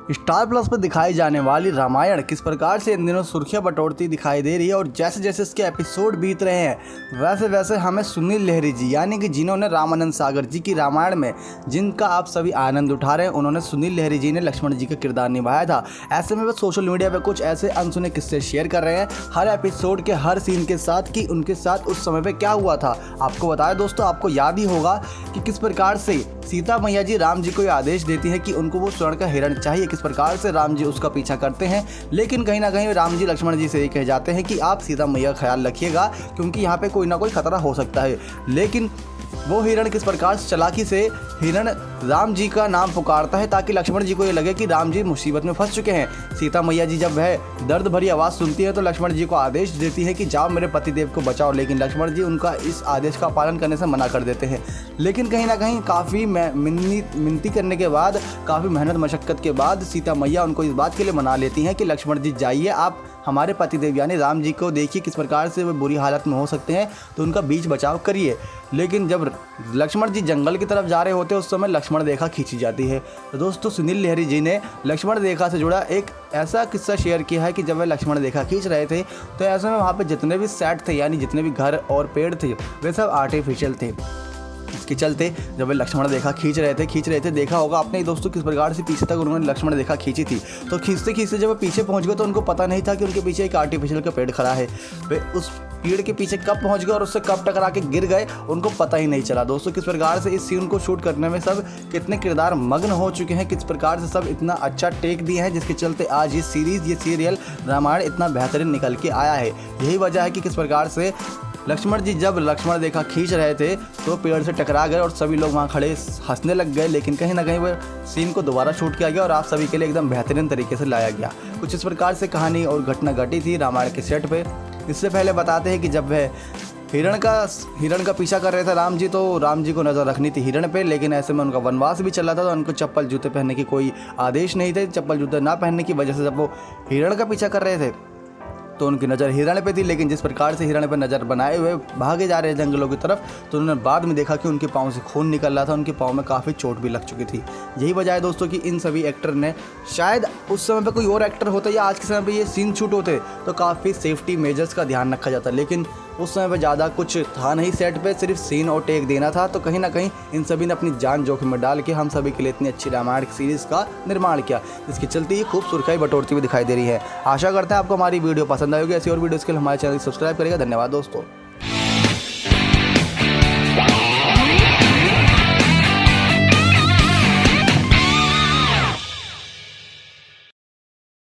Star plus पर दिखाई जाने वाली रामायण किस प्रकार से इन दिनों सुर्खियां बटोरती दिखाई दे रही है और जैसे जैसे इसके एपिसोड बीत रहे हैं वैसे वैसे हमें सुनील लहरी जी यानी कि जिन्होंने रामानंद सागर जी की रामायण में जिनका आप सभी आनंद उठा रहे हैं, उन्होंने सुनील लहरी जी ने लक्ष्मण जी का किरदार निभाया था। ऐसे में वो सोशल मीडिया पर कुछ ऐसे अनसुने किस्से शेयर कर रहे हैं हर एपिसोड के हर सीन के साथ कि उनके साथ उस समय पर क्या हुआ था। आपको बताया दोस्तों, आपको याद ही होगा कि किस प्रकार से सीता मैया जी राम जी को ये आदेश देती है कि उनको वो स्वर्ण का हिरण चाहिए, किस प्रकार से राम जी उसका पीछा करते हैं। लेकिन कहीं ना कहीं राम जी लक्ष्मण जी से ये कह जाते हैं कि आप सीता मैया का ख्याल रखिएगा क्योंकि यहाँ पे कोई ना कोई खतरा हो सकता है। लेकिन वो हिरण किस प्रकार से चालाकी से हिरण राम जी का नाम पुकारता है ताकि लक्ष्मण जी को ये लगे कि राम जी मुसीबत में फंस चुके हैं। सीता मैया जी जब वह दर्द भरी आवाज़ सुनती है तो लक्ष्मण जी को आदेश देती है कि जाओ मेरे पतिदेव को बचाओ, लेकिन लक्ष्मण जी उनका इस आदेश का पालन करने से मना कर देते हैं। लेकिन कहीं ना कहीं काफ़ी मिन्नती करने के बाद, काफ़ी मेहनत मशक्क़त के बाद सीता मैया उनको इस बात के लिए मना लेती हैं कि लक्ष्मण जी जाइए, आप हमारे पतिदेव यानी राम जी को देखिए किस प्रकार से वे बुरी हालत में हो सकते हैं, तो उनका बीच बचाव करिए। लेकिन जब लक्ष्मण जी जंगल की तरफ जा रहे होते हैं उस समय लक्ष्मण रेखा खींची जाती है। तो दोस्तों, सुनील लहरी जी ने लक्ष्मण रेखा से जुड़ा एक ऐसा किस्सा शेयर किया है कि जब वे लक्ष्मण रेखा खींच रहे थे तो ऐसे में वहाँ पे जितने भी सेट थे यानी जितने भी घर और पेड़ थे वे सब आर्टिफिशियल थे। इसके चलते जब वे लक्ष्मण रेखा खींच रहे थे देखा होगा आपने दोस्तों किस प्रकार से पीछे तक उन्होंने लक्ष्मण रेखा खींची थी। तो खींचते खींचते जब वे पीछे पहुंच गए तो उनको पता नहीं था कि उनके पीछे एक आर्टिफिशियल का पेड़ खड़ा है। वे उस पेड़ के पीछे कब पहुंच गए और उससे कब टकरा के गिर गए उनको पता ही नहीं चला। दोस्तों, किस प्रकार से इस सीन को शूट करने में सब कितने किरदार मग्न हो चुके हैं, किस प्रकार से सब इतना अच्छा टेक दिए हैं जिसके चलते आज ये सीरीज़, ये सीरियल रामायण इतना बेहतरीन निकल के आया है। यही वजह है कि किस प्रकार से लक्ष्मण जी जब लक्ष्मण रेखा खींच रहे थे तो पेड़ से टकरा गए और सभी लोग वहाँ खड़े हंसने लग गए। लेकिन कहीं ना कहीं वह सीन को दोबारा शूट किया गया और आप सभी के लिए एकदम बेहतरीन तरीके से लाया गया। कुछ इस प्रकार से कहानी और घटना घटी थी रामायण के सेट पे। इससे पहले बताते हैं कि जब वह हिरण का पीछा कर रहे थे राम जी, तो राम जी को नज़र रखनी थी हिरण पे, लेकिन ऐसे में उनका वनवास भी चल रहा था तो उनको चप्पल जूते पहनने की कोई आदेश नहीं थे। चप्पल जूते ना पहनने की वजह से जब वो हिरण का पीछा कर रहे थे तो उनकी नज़र हिरण पे थी। लेकिन जिस प्रकार से हिरण पे नज़र बनाए हुए भागे जा रहे जंगलों की तरफ तो उन्होंने बाद में देखा कि उनके पाँव से खून निकल रहा था, उनके पाँव में काफ़ी चोट भी लग चुकी थी। यही वजह है दोस्तों कि इन सभी एक्टर ने, शायद उस समय पे कोई और एक्टर होता या आज के समय पे ये सीन शूट होते तो काफ़ी सेफ्टी मेजर्स का ध्यान रखा जाता, लेकिन उस समय पे ज़्यादा कुछ था नहीं सेट पे, सिर्फ सीन और टेक देना था। तो कहीं ना कहीं इन सभी ने अपनी जान जोखिम में डाल के हम सभी के लिए इतनी अच्छी रामायण सीरीज़ का निर्माण किया, इसके चलते ये खूब सुर्खियाँ बटोरती हुई दिखाई दे रही है। आशा करते हैं आपको हमारी वीडियो पसंद आई होगी। ऐसी और वीडियोज़ के लिए हमारे चैनल को सब्सक्राइब करेगा। धन्यवाद दोस्तों।